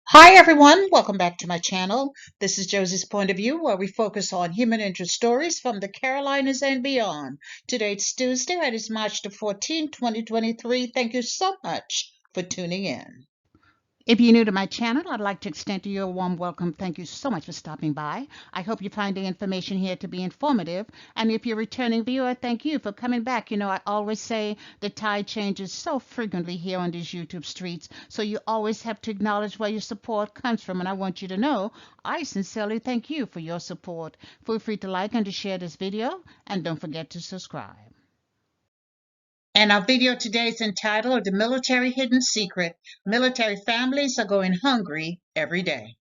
Hi everyone, welcome back to my channel. This is Josie's Point of View, where we focus on human interest stories from the Carolinas and beyond. Today it's Tuesday and it's March the 14th, 2023. Thank you so much for tuning in. If you're new to my channel, I'd like to extend to you a warm welcome. Thank you so much for stopping by. I hope you find the information here to be informative. And if you're a returning viewer, thank you for coming back. You know, I always say the tide changes so frequently here on these YouTube streets, so you always have to acknowledge where your support comes from. And I want you to know I sincerely thank you for your support. Feel free to like and to share this video, and don't forget to subscribe. And our video today is entitled The Military Hidden Secret. Military families are going hungry every day.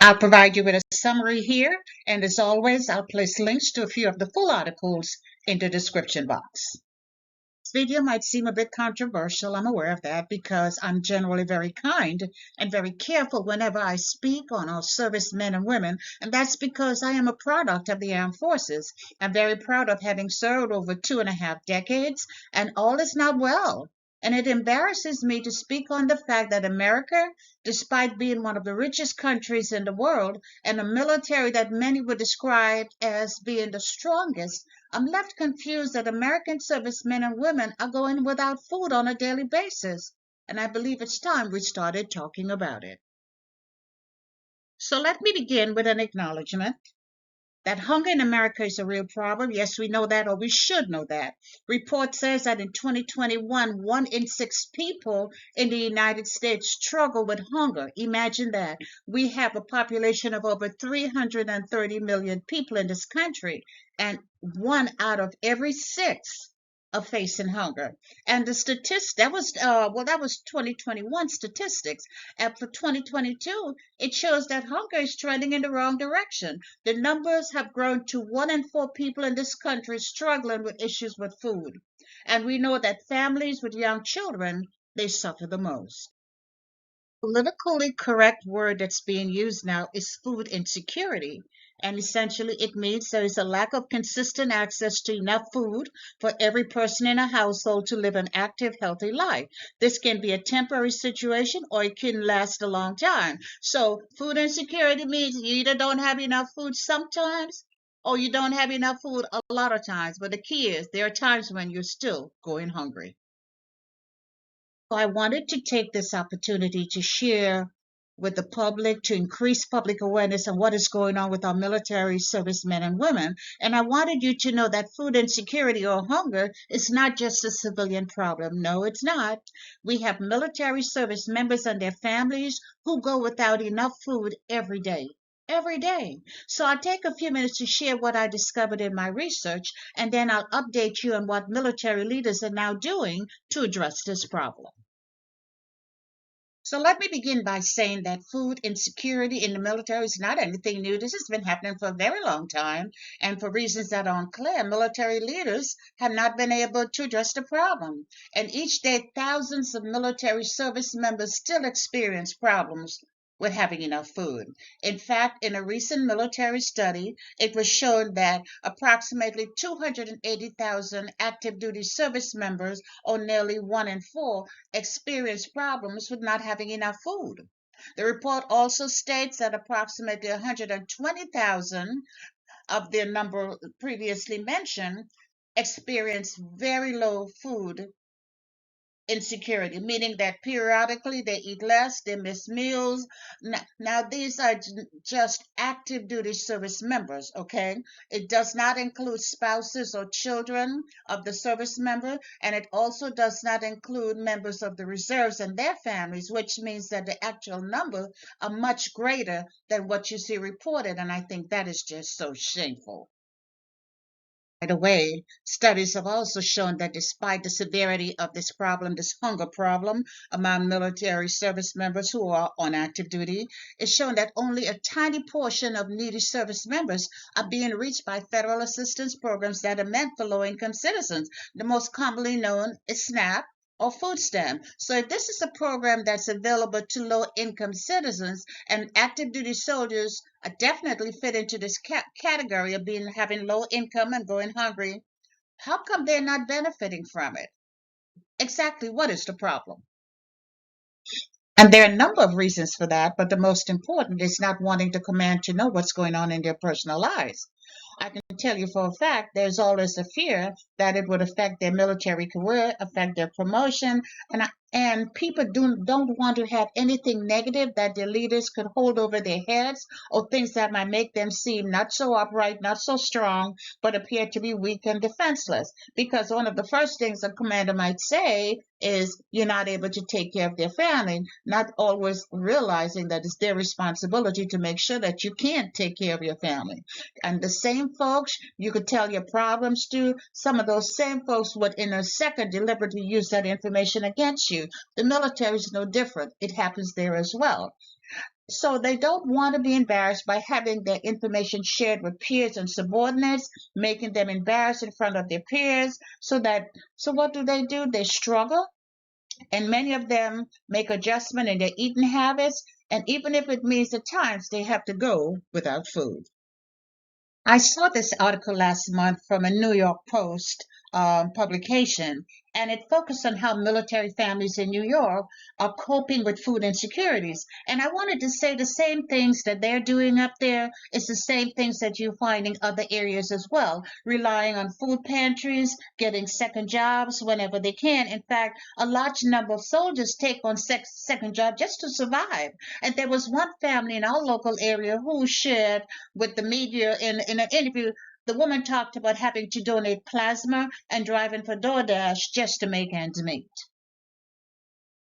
I'll provide you with a summary here, and as always, I'll place links to a few of the full articles in the description box. This video might seem a bit controversial. I'm aware of that because I'm generally very kind and very careful whenever I speak on our servicemen and women, and that's because I am a product of the armed forces. I'm very proud of having served over 2.5 decades, and all is not well. And it embarrasses me to speak on the fact that America, despite being one of the richest countries in the world and a military that many would describe as being the strongest, I'm left confused that American servicemen and women are going without food on a daily basis, and I believe it's time we started talking about it. So let me begin with an acknowledgement that hunger in America is a real problem. Yes, we know that, or we should know that. Report says that in 2021, 1 in 6 people in the United States struggle with hunger. Imagine that. We have a population of over 330 million people in this country, and 1 out of every 6 are facing hunger. And the statistics, that was 2021 statistics. And for 2022, it shows that hunger is trending in the wrong direction. The numbers have grown to 1 in 4 people in this country struggling with issues with food. And we know that families with young children, they suffer the most. Politically correct word that's being used now is food insecurity. And essentially, it means there is a lack of consistent access to enough food for every person in a household to live an active, healthy life. This can be a temporary situation or it can last a long time. So, food insecurity means you either don't have enough food sometimes or you don't have enough food a lot of times. But the key is there are times when you're still going hungry. I wanted to take this opportunity to share with the public to increase public awareness on what is going on with our military servicemen and women. And I wanted you to know that food insecurity or hunger is not just a civilian problem. No, it's not. We have military service members and their families who go without enough food every day. Every day. So I'll take a few minutes to share what I discovered in my research, and then I'll update you on what military leaders are now doing to address this problem. So let me begin by saying that food insecurity in the military is not anything new. This has been happening for a very long time, and for reasons that are unclear, military leaders have not been able to address the problem. And each day, thousands of military service members still experience problems with having enough food. In fact, in a recent military study, it was shown that approximately 280,000 active duty service members, or nearly 1 in 4, experience problems with not having enough food. The report also states that approximately 120,000 of the number previously mentioned experience very low food insecurity, meaning that periodically they eat less, they miss meals. Now these are just active duty service members, okay? It does not include spouses or children of the service member, and it also does not include members of the reserves and their families, which means that the actual number are much greater than what you see reported, and I think that is just so shameful. By the way, studies have also shown that despite the severity of this problem, this hunger problem among military service members who are on active duty, it's shown that only a tiny portion of needy service members are being reached by federal assistance programs that are meant for low-income citizens. The most commonly known is SNAP or food stamp. So if this is a program that's available to low-income citizens, and active duty soldiers definitely fit into this category of having low income and going hungry, how come they're not benefiting from it? Exactly what is the problem? And there are a number of reasons for that, but the most important is not wanting the command to know what's going on in their personal lives. I can tell you for a fact there's always a fear that it would affect their military career, affect their promotion, and people don't want to have anything negative that their leaders could hold over their heads, or things that might make them seem not so upright, not so strong, but appear to be weak and defenseless. Because one of the first things a commander might say is you're not able to take care of their family, not always realizing that it's their responsibility to make sure that you can take care of your family. And the same folks you could tell your problems to, some of those same folks would in a second deliberately use that information against you. The military is no different. It happens there as well. So they don't want to be embarrassed by having their information shared with peers and subordinates, making them embarrassed in front of their peers. So what do? They struggle, and many of them make adjustment in their eating habits, and even if it means at times they have to go without food. I saw this article last month from a New York Post publication, and it focused on how military families in New York are coping with food insecurities. And I wanted to say the same things that they're doing up there. It's the same things that you find in other areas as well, relying on food pantries, getting second jobs whenever they can. In fact, a large number of soldiers take on second job just to survive. And there was one family in our local area who shared with the media in an interview. The woman talked about having to donate plasma and driving for DoorDash just to make ends meet.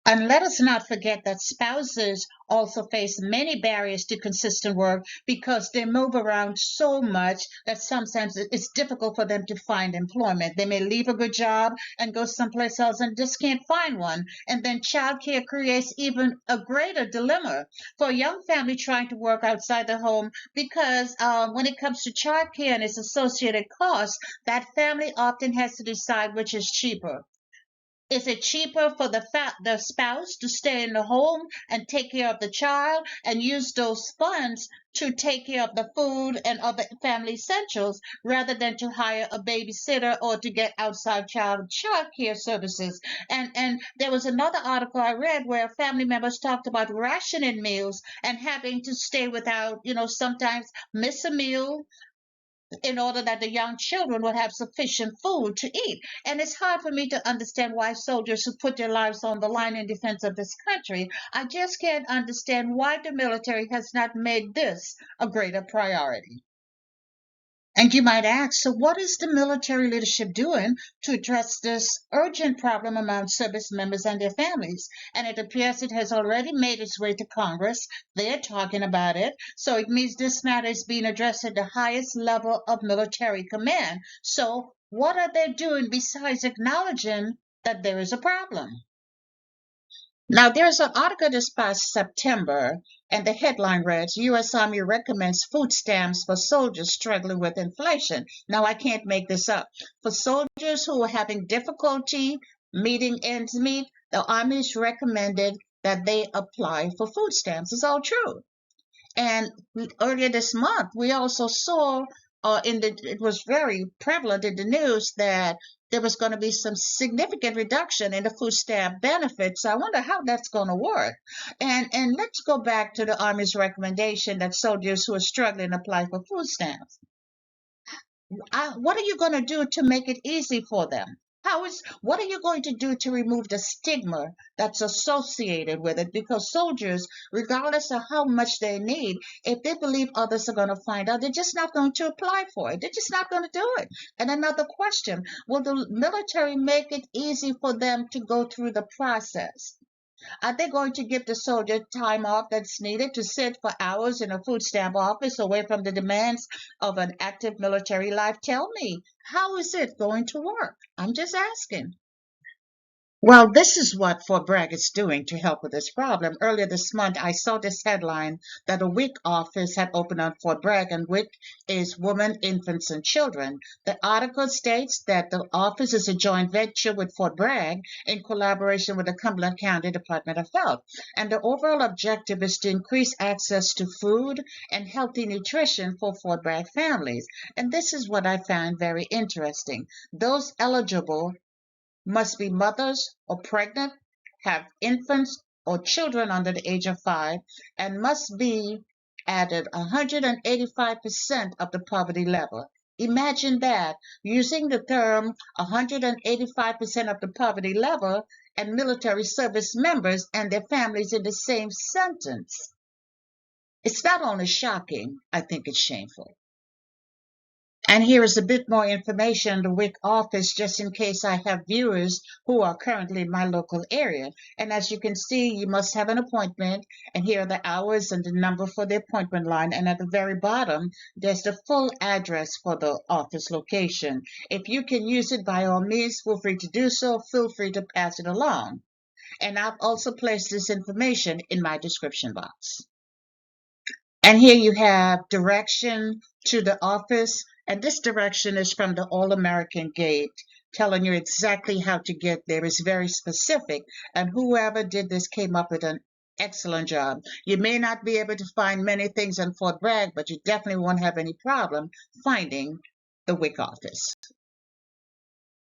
And let us not forget that spouses also face many barriers to consistent work because they move around so much that sometimes it's difficult for them to find employment. They may leave a good job and go someplace else and just can't find one. And then childcare creates even a greater dilemma for a young family trying to work outside the home because when it comes to childcare and its associated costs, that family often has to decide which is cheaper. Is it cheaper for the spouse to stay in the home and take care of the child and use those funds to take care of the food and other family essentials rather than to hire a babysitter or to get outside child care services? And there was another article I read where family members talked about rationing meals and having to stay without, sometimes miss a meal in order that the young children would have sufficient food to eat. And it's hard for me to understand why soldiers who put their lives on the line in defense of this country, I just can't understand why the military has not made this a greater priority. And you might ask, so what is the military leadership doing to address this urgent problem among service members and their families? And it appears it has already made its way to Congress. They're talking about it. So it means this matter is being addressed at the highest level of military command. So what are they doing besides acknowledging that there is a problem? Now, there's an article this past September, and the headline reads U.S. Army recommends food stamps for soldiers struggling with inflation. Now, I can't make this up. For soldiers who are having difficulty meeting ends meet, the Army's recommended that they apply for food stamps. It's all true. And earlier this month, we also saw it was very prevalent in the news that there was going to be some significant reduction in the food stamp benefits. So I wonder how that's going to work. And let's go back to the Army's recommendation that soldiers who are struggling apply for food stamps. What are you going to do to make it easy for them? What are you going to do to remove the stigma that's associated with it? Because soldiers, regardless of how much they need, if they believe others are going to find out, they're just not going to apply for it. They're just not going to do it. And another question, will the military make it easy for them to go through the process? Are they going to give the soldier time off that's needed to sit for hours in a food stamp office away from the demands of an active military life? Tell me, how is it going to work? I'm just asking. Well, this is what Fort Bragg is doing to help with this problem. Earlier this month, I saw this headline that a WIC office had opened on Fort Bragg, and WIC is Women, Infants, and Children. The article states that the office is a joint venture with Fort Bragg in collaboration with the Cumberland County Department of Health. And the overall objective is to increase access to food and healthy nutrition for Fort Bragg families. And this is what I found very interesting. Those eligible must be mothers or pregnant, have infants, or children under the age of 5 and must be added 185% of the poverty level. Imagine that, using the term 185% of the poverty level and military service members and their families in the same sentence. It's not only shocking, I think it's shameful. And here is a bit more information on the WIC office, just in case I have viewers who are currently in my local area. And as you can see, you must have an appointment, and here are the hours and the number for the appointment line. And at the very bottom, there's the full address for the office location. If you can use it, by all means, feel free to do so. Feel free to pass it along. And I've also placed this information in my description box. And here you have direction to the office, and this direction is from the All-American Gate, telling you exactly how to get there. It's very specific, and whoever did this came up with an excellent job. You may not be able to find many things in Fort Bragg, but you definitely won't have any problem finding the WIC office.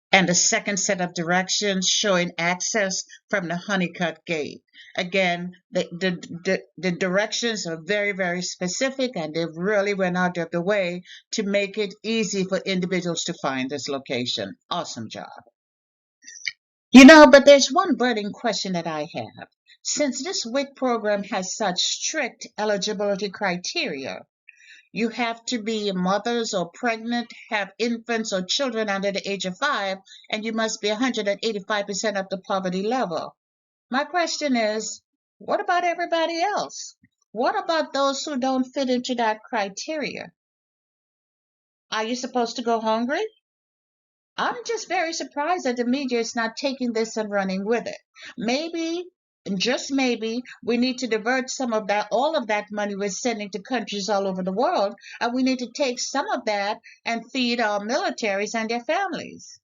And the second set of directions showing access from the Honeycutt Gate. Again, the directions are very, very specific, and they really went out of the way to make it easy for individuals to find this location. Awesome job. But there's one burning question that I have. Since this WIC program has such strict eligibility criteria, you have to be mothers or pregnant, have infants or children under the age of 5, and you must be 185% of the poverty level. My question is, what about everybody else? What about those who don't fit into that criteria? Are you supposed to go hungry? I'm just very surprised that the media is not taking this and running with it. Maybe, and just maybe, we need to divert some of that, all of that money we're sending to countries all over the world, and we need to take some of that and feed our militaries and their families.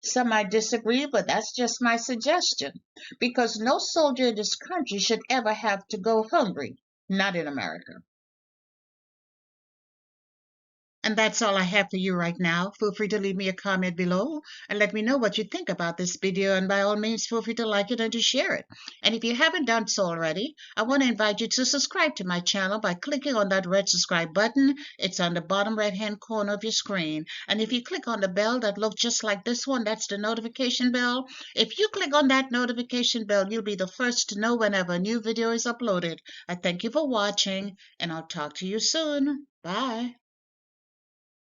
Some might disagree, but that's just my suggestion, because no soldier in this country should ever have to go hungry, not in America. And that's all I have for you right now. Feel free to leave me a comment below and let me know what you think about this video. And by all means, feel free to like it and to share it. And if you haven't done so already, I want to invite you to subscribe to my channel by clicking on that red subscribe button. It's on the bottom right-hand corner of your screen. And if you click on the bell that looks just like this one, that's the notification bell. If you click on that notification bell, you'll be the first to know whenever a new video is uploaded. I thank you for watching, and I'll talk to you soon. Bye.